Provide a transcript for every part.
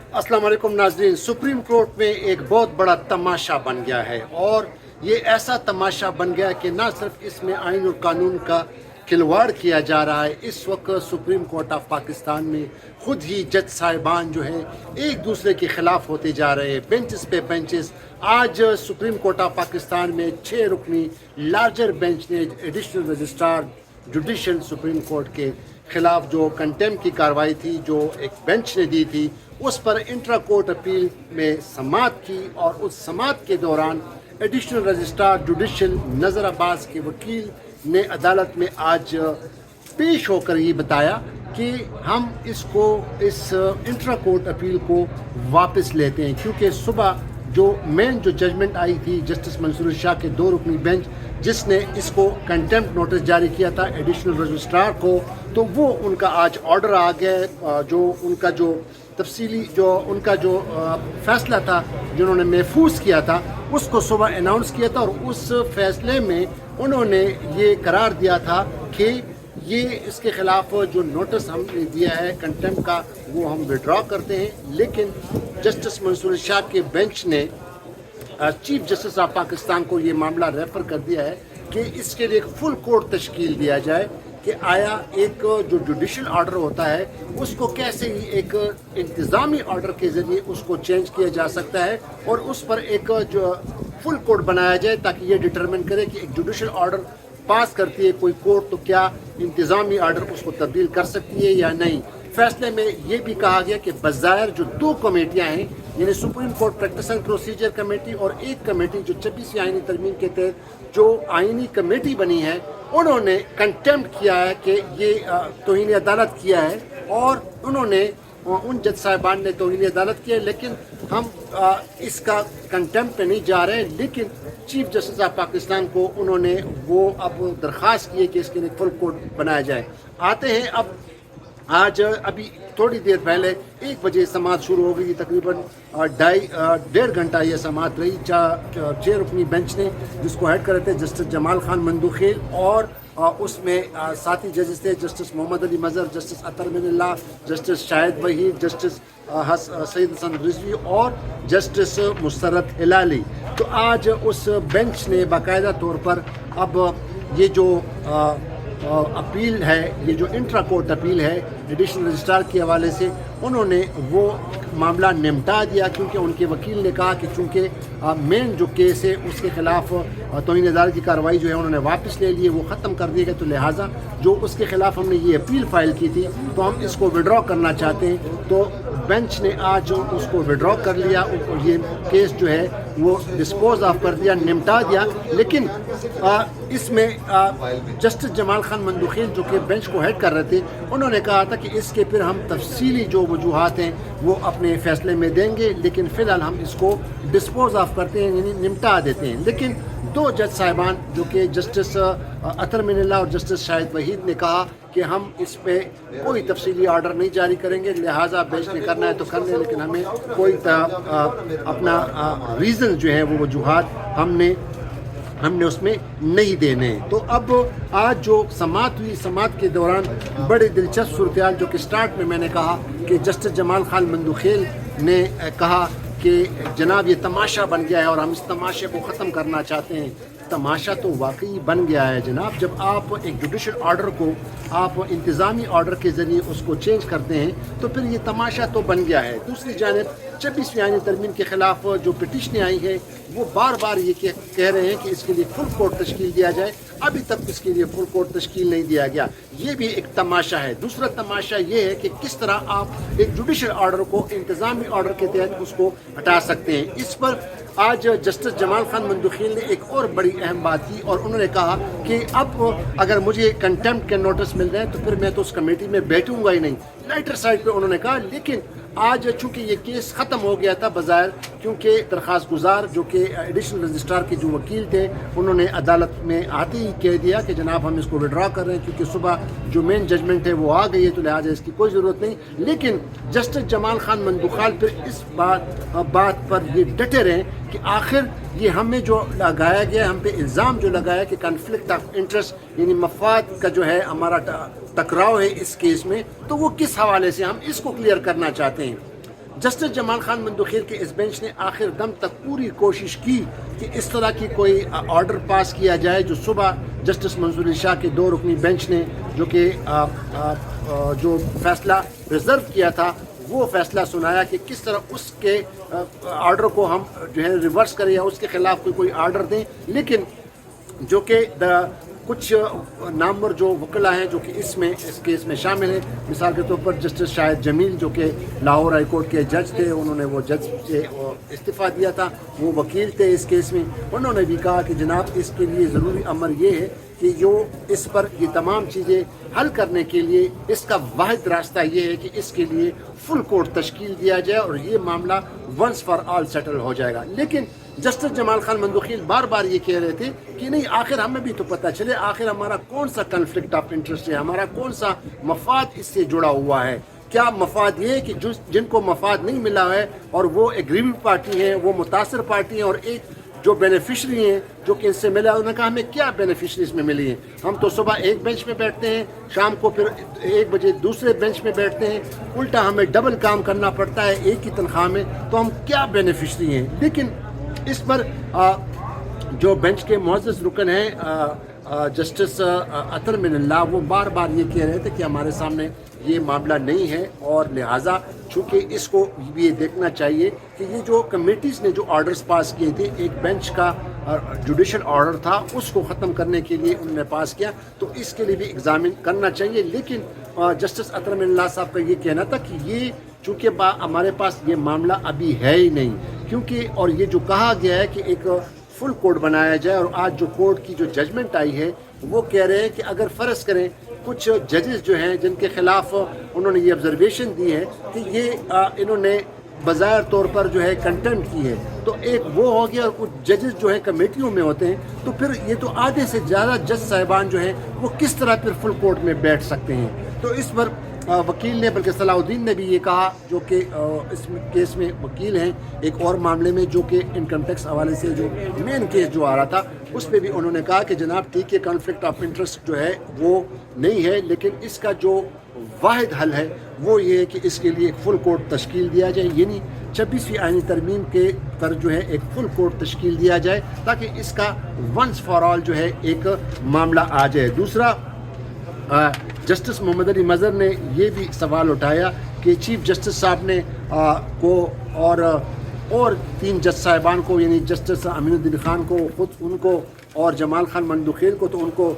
अस्सलाम वालेकुम नाज़रीन। सुप्रीम कोर्ट में एक बहुत बड़ा तमाशा बन गया है और ये ऐसा तमाशा बन गया कि ना सिर्फ इसमें आइन और कानून का खिलवाड़ किया जा रहा है, इस वक्त सुप्रीम कोर्ट ऑफ पाकिस्तान में खुद ही जज साहिबान जो हैं एक दूसरे के ख़िलाफ़ होते जा रहे हैं, बेंचेस पे बेंचेस। आज सुप्रीम कोर्ट ऑफ पाकिस्तान में 6 रुकनी लार्जर बेंच ने additional registrar judicial supreme court के ख़िलाफ़ जो कंटेम्प्ट की कार्रवाई थी जो एक बेंच ने दी थी, उस पर इंट्रा कोर्ट अपील में समाअत की और उस समाअत के दौरान एडिशनल रजिस्ट्रार जुडिशल नज़र अब्बास के वकील ने अदालत में आज पेश होकर ये बताया कि हम इस इंट्रा कोर्ट अपील को वापस लेते हैं, क्योंकि सुबह जो मेन जजमेंट आई थी जस्टिस मंसूर शाह के 2 रुकनी बेंच जिसने इसको कंटेम्प्ट नोटिस जारी किया था एडिशनल रजिस्ट्रार को, तो वो उनका आज ऑर्डर आ गया। जो उनका जो तफसीली जो उनका जो फ़ैसला था जिन्होंने महफूज किया था उसको सुबह अनाउंस किया था और उस फैसले में उन्होंने ये करार दिया था कि ये इसके ख़िलाफ़ जो नोटिस हमने दिया है कंटेम्प्ट का वो हम विड्रॉ करते हैं। लेकिन जस्टिस मंसूर शाह के बेंच ने चीफ जस्टिस ऑफ पाकिस्तान को ये मामला रेफ़र कर दिया है कि इसके लिए एक फुल कोर्ट तश्कील दिया जाए कि आया एक जो जुडिशल ऑर्डर होता है उसको कैसे ही एक इंतज़ामी ऑर्डर के ज़रिए उसको चेंज किया जा सकता है और उस पर एक जो फुल कोर्ट बनाया जाए ताकि ये डिटरमिन करे कि एक जुडिशल ऑर्डर पास करती है कोई कोर्ट तो क्या इंतज़ामी ऑर्डर उसको तब्दील कर सकती है या नहीं। फैसले में ये भी कहा गया कि बज़ाहिर जो 2 कमेटियाँ हैं यानी supreme court practice and procedure committee और एक कमेटी जो 26वीं आइनी तरमीम के तहत जो आइनी कमेटी बनी है उन्होंने कंटेम्प्ट किया है कि ये तौहीन अदालत किया है और उन्होंने उन जज साहिबान ने तौहीन अदालत किया है। लेकिन हम इसका कंटेम्प्ट पे नहीं जा रहे, लेकिन चीफ जस्टिस ऑफ पाकिस्तान को उन्होंने वो अब दरख्वास्त की है कि इसके लिए फुल कोर्ट बनाया जाए। आते हैं अब आज अभी थोड़ी देर पहले 1 बजे समाअत शुरू हो गई, तकरीबन 1.5 घंटा ये समाअत रही। 6 रुकनी बेंच ने जिसको हेड कर रहे थे जस्टिस जमाल खान मंदुखेल और उसमें साथी जजेस थे जस्टिस मोहम्मद अली मज़हर, जस्टिस अतर मिनल्लाह, जस्टिस शाहिद वहीद, जस्टिस सईद हसन रिजवी और जस्टिस मुसर्रत हिलाली। तो आज उस बेंच ने बाकायदा तौर पर अब ये जो अपील है, ये जो इंट्रा कोर्ट अपील है एडिशनल रजिस्ट्रार के हवाले से, उन्होंने वो मामला निपटा दिया क्योंकि उनके वकील ने कहा कि चूँकि मेन जो केस है उसके ख़िलाफ़ तौहीन अदालत की कार्रवाई जो है उन्होंने वापस ले ली है, वो ख़त्म कर दिया गया, तो लिहाजा जो उसके ख़िलाफ़ हमने ये अपील फ़ाइल की थी तो हम इसको विड्रॉ करना चाहते हैं। तो बेंच ने आज उसको विड्रॉ कर लिया और ये केस जो है वो डिस्पोज ऑफ कर दिया, निपटा दिया। लेकिन इसमें जस्टिस जमाल खान मंदुखेल जो कि बेंच को हेड कर रहे थे उन्होंने कहा था कि इसके फिर हम तफसीली जो वजूहात हैं वो अपने फ़ैसले में देंगे, लेकिन फ़िलहाल हम इसको डिस्पोज ऑफ करते हैं यानी निपटा देते हैं। लेकिन 2 जज साहिबान जो कि जस्टिस अतर मिनल्लाह और जस्टिस शाहिद वहीद ने कहा कि हम इस पे कोई तफसीली ऑर्डर नहीं जारी करेंगे, लिहाजा बेंच ने करना है तो कर लें, लेकिन हमें कोई अपना रीज़न जो है वो वजूहात हमने उसमें नहीं देने। तो अब आज जो समाअत हुई, समाअत के दौरान बड़े दिलचस्प सूरत जो कि स्टार्ट में मैंने कहा कि जस्टिस जमाल खान मंदुखेल ने कहा कि जनाब ये तमाशा बन गया है और हम इस तमाशे को ख़त्म करना चाहते हैं। तमाशा तो वाकई बन गया है जनाब, जब आप एक जुडिशल ऑर्डर को आप इंतज़ामी ऑर्डर के ज़रिए उसको चेंज करते हैं तो फिर ये तमाशा तो बन गया है। दूसरी जानिब 26वीं आइनी तरमीम के ख़िलाफ़ जो पिटिशनें आई हैं वो बार बार ये कह रहे हैं कि इसके लिए फुल कोर्ट तश्कील दिया जाए, अभी तक इसके लिए फुल कोर्ट तश्कील नहीं दिया गया। ये भी एक तमाशा है। दूसरा तमाशा ये है कि किस तरह आप एक जुडिशल ऑर्डर को इंतज़ामी ऑर्डर के तहत उसको हटा सकते हैं। इस पर आज जस्टिस जमाल खान मंदुखेल ने एक और बड़ी अहम बात की और उन्होंने कहा कि अब अगर मुझे कंटेम्प्ट के नोटिस मिल रहे हैं तो फिर मैं तो उस कमेटी में बैठूंगा ही नहीं। लाइटर साइड पे उन्होंने कहा, लेकिन आज चूँकि ये केस ख़त्म हो गया था बज़ाहिर, क्योंकि दरख्वास्त गुजार जो कि एडिशनल रजिस्ट्रार के जो वकील थे उन्होंने अदालत में आते ही कह दिया कि जनाब हम इसको विड्रॉ कर रहे हैं क्योंकि सुबह जो मेन जजमेंट है वो आ गई है, तो लिहाजा इसकी कोई ज़रूरत नहीं। लेकिन जस्टिस जमाल खान मंदुखेल फिर इस बात पर ये डटे रहे कि आखिर ये हमें जो लगाया गया, हम पे इल्ज़ाम जो लगाया कि कन्फ्लिक्ट ऑफ इंटरेस्ट यानी मफाद का जो है हमारा टकराव है इस केस में, तो वो किस हवाले से हम इसको क्लियर करना चाहते हैं। जस्टिस जमाल खान मंदुखीर के इस बेंच ने आखिर दम तक पूरी कोशिश की कि इस तरह की कोई ऑर्डर पास किया जाए जो सुबह जस्टिस मंसूर अली शाह के 2 रुकनी बेंच ने जो फैसला रिजर्व किया था वो फैसला सुनाया कि किस तरह उसके ऑर्डर को हम जो है रिवर्स करें या उसके खिलाफ कोई ऑर्डर दें। लेकिन जो कि कुछ नामवर जो वकला हैं जो कि इस केस में शामिल हैं, मिसाल के तौर पर जस्टिस शाहिद जमील जो कि लाहौर हाई कोर्ट के जज थे, उन्होंने वो जज से इस्तीफ़ा दिया था, वो वकील थे इस केस में। उन्होंने भी कहा कि जनाब इसके लिए ज़रूरी अमर ये है कि जो इस पर ये तमाम चीज़ें हल करने के लिए इसका वाहिद रास्ता ये है कि इसके लिए फुल कोर्ट तश्कील दिया जाए और ये मामला वंस फॉर ऑल सेटल हो जाएगा। लेकिन जस्टिस जमाल खान मंदुखीर बार बार ये कह रहे थे कि नहीं, आखिर हमें भी तो पता चले आखिर हमारा कौन सा कन्फ्लिक्ट ऑफ इंटरेस्ट है, हमारा कौन सा मफाद इससे जुड़ा हुआ है। क्या मफाद ये है कि जिनको मफाद नहीं मिला है और वो एग्रीव पार्टी है, वो मुतासर पार्टी है, और एक जो बेनिफिशरी हैं जो कि इससे मिला, उन्होंने कहा हमें क्या बेनिफिशरीज में मिली हैं। हम तो सुबह एक बेंच में बैठते हैं, शाम को फिर 1 बजे दूसरे बेंच में बैठते हैं, उल्टा हमें डबल काम करना पड़ता है एक ही तनख्वाह में, तो हम क्या बेनिफिशरी हैं। लेकिन इस पर जो बेंच के मुअज़्ज़ज़ रुकन हैं जस्टिस अतर मिनल्लाह, वो बार बार ये कह रहे थे कि हमारे सामने ये मामला नहीं है और लिहाजा चूँकि इसको ये देखना चाहिए कि ये जो कमेटीज़ ने जो ऑर्डर्स पास किए थे, एक बेंच का जुडिशल ऑर्डर था उसको ख़त्म करने के लिए उन्होंने पास किया, तो इसके लिए भी एग्ज़ामिन करना चाहिए। लेकिन जस्टिस अतर मिनल्लाह साहब का ये कहना था कि ये चूँकि हमारे पास ये मामला अभी है ही नहीं, क्योंकि और ये जो कहा गया है कि एक फुल कोर्ट बनाया जाए, और आज जो कोर्ट की जो जजमेंट आई है वो कह रहे हैं कि अगर फ़र्ज़ करें कुछ जजेस जो हैं जिनके ख़िलाफ़ उन्होंने ये ऑब्जर्वेशन दी है कि ये इन्होंने बज़ाहिर तौर पर जो है कंटेम्प्ट की है, तो एक वो हो गया, और कुछ जजेस जो है कमेटियों में होते हैं, तो फिर ये तो आधे से ज़्यादा जज साहिबान जो हैं वो किस तरह फिर फुल कोर्ट में बैठ सकते हैं। तो इस पर वकील ने, बल्कि सलाहुद्दीन ने भी ये कहा, जो कि इस केस में वकील हैं एक और मामले में जो कि इनकम टैक्स हवाले से जो मेन केस जो आ रहा था उस पर भी उन्होंने कहा कि जनाब ठीक है, कॉन्फ्लिक्ट ऑफ इंटरेस्ट जो है वो नहीं है, लेकिन इसका जो वाहिद हल है वो ये है कि इसके लिए एक फुल कोर्ट तश्कील दिया जाए, यानी 26वीं आईनी तरमीम के पर जो है एक फुल कोर्ट तश्कील दिया जाए ताकि इसका वंस फॉर ऑल जो है एक मामला आ जाए। दूसरा, जस्टिस मोहम्मद अली मज़हर ने ये भी सवाल उठाया कि चीफ जस्टिस साहब ने को और 3 जज साहिबान को, यानी जस्टिस अमीनुद्दीन खान को, ख़ुद उनको और जमाल खान मंदुखीर को, तो उनको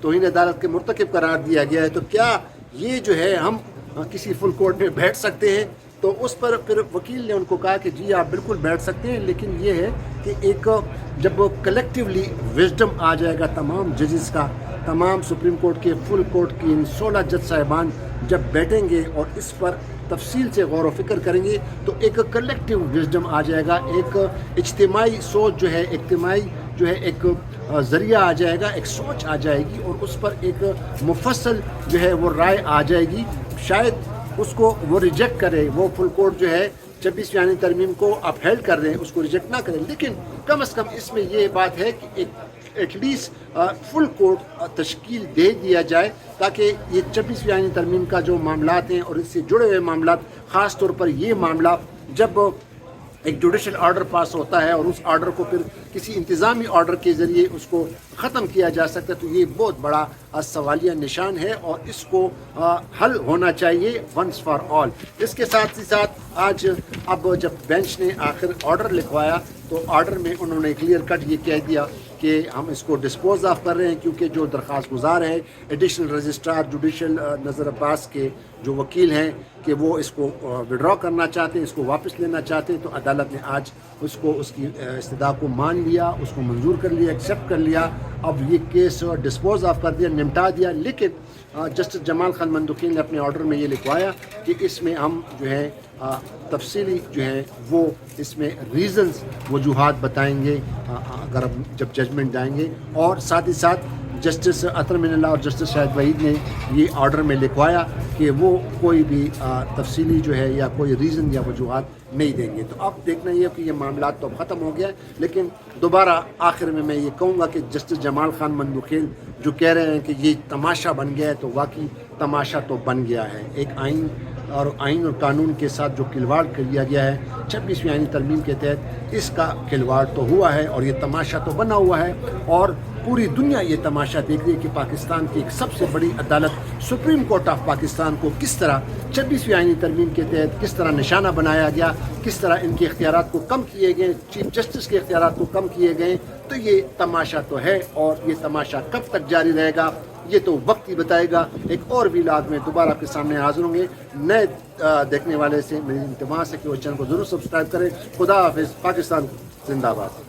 तौहीन अदालत के मुर्तकिब करार दिया गया है, तो क्या ये जो है हम किसी फुल कोर्ट में बैठ सकते हैं। तो उस पर फिर वकील ने उनको कहा कि जी आप बिल्कुल बैठ सकते हैं, लेकिन ये है कि एक जब कलेक्टिवली विजडम आ जाएगा तमाम जजेस का, तमाम सुप्रीम कोर्ट के फुल कोर्ट की इन 16 जज साहिबान जब बैठेंगे और इस पर तफसील से गौर व फिक्र करेंगे, तो एक कलेक्टिव विजडम आ जाएगा, एक इज्तिमाई सोच जो है, इज्तिमाई जो है एक ज़रिया आ जाएगा, एक सोच आ जाएगी, और उस पर एक मुफस्सल जो है वो राय आ जाएगी। शायद उसको वो रिजेक्ट करे, वो फुल कोर्ट जो है 26वीं आईनी तरमीम को अपहेल्ड कर रहे हैं, उसको रिजेक्ट ना करें, लेकिन कम से कम इसमें ये बात है कि एक एटलीस्ट फुल कोर्ट तश्कील दे दिया जाए ताकि ये 26वीं आईनी तरमीम का जो मामलात हैं और इससे जुड़े हुए मामलात, ख़ास तौर पर ये मामला जब एक जुडिशल ऑर्डर पास होता है और उस ऑर्डर को फिर किसी इंतज़ामी ऑर्डर के ज़रिए उसको ख़त्म किया जा सकता है, तो ये बहुत बड़ा सवालिया निशान है और इसको हल होना चाहिए वंस फॉर ऑल। इसके साथ ही साथ आज अब जब बेंच ने आखिर ऑर्डर लिखवाया तो ऑर्डर में उन्होंने क्लियर कट ये कह दिया कि हम इसको डिस्पोज ऑफ कर रहे हैं, क्योंकि जो दरख्वास्त गुजार है एडिशनल रजिस्ट्रार जुडिशल नज़र अब्बास के जो वकील हैं कि वो इसको विड्रॉ करना चाहते हैं, इसको वापस लेना चाहते हैं, तो अदालत ने आज उसको उसकी इस्तदा को मान लिया, उसको मंजूर कर लिया, एक्सेप्ट कर लिया। अब ये केस डिस्पोज ऑफ कर दिया, निपटा दिया। लेकिन जस्टिस जमाल खान मंदुखीर ने अपने ऑर्डर में ये लिखवाया कि इसमें हम जो है तफसीली जो है वो इसमें रीज़न्स वजूहात बताएंगे अगर हम जब जजमेंट जाएंगे, और साथ ही साथ जस्टिस अतर मिनल्लाह और जस्टिस शाहिद वहीद ने ये ऑर्डर में लिखवाया कि वो कोई भी तफसीली जो है या कोई रीज़न या वजूहात नहीं देंगे। तो अब देखना ये कि ये मामला तो ख़त्म हो गया है, लेकिन दोबारा आखिर में मैं ये कहूँगा कि जस्टिस जमाल खान मंदुखीर जो कह रहे हैं कि ये तमाशा बन गया है, तो वाकई तमाशा तो बन गया है। एक आइन اور آئین اور قانون کے ساتھ جو کھلواڑ کیا گیا ہے 26ویں آئینی ترمیم کے تحت، اس کا کھلواڑ تو ہوا ہے اور یہ تماشا تو بنا ہوا ہے، اور پوری دنیا یہ تماشا دیکھ رہی ہے کہ پاکستان کی ایک سب سے بڑی عدالت سپریم کورٹ آف پاکستان کو کس طرح 26ویں آئینی ترمیم کے تحت کس طرح نشانہ بنایا گیا، کس طرح ان کے اختیارات کو کم کیے گئے، چیف جسٹس کے اختیارات کو کم کیے گئے. تو یہ تماشا تو ہے، اور یہ تماشا کب تک جاری رہے گا یہ تو وقت ہی بتائے گا. ایک اور ویلاگ میں دوبارہ آپ کے سامنے حاضر ہوں گے. نئے دیکھنے والے سے میری التماس ہے کہ وہ چینل کو ضرور سبسکرائب کریں. خدا حافظ. پاکستان زندہ باد.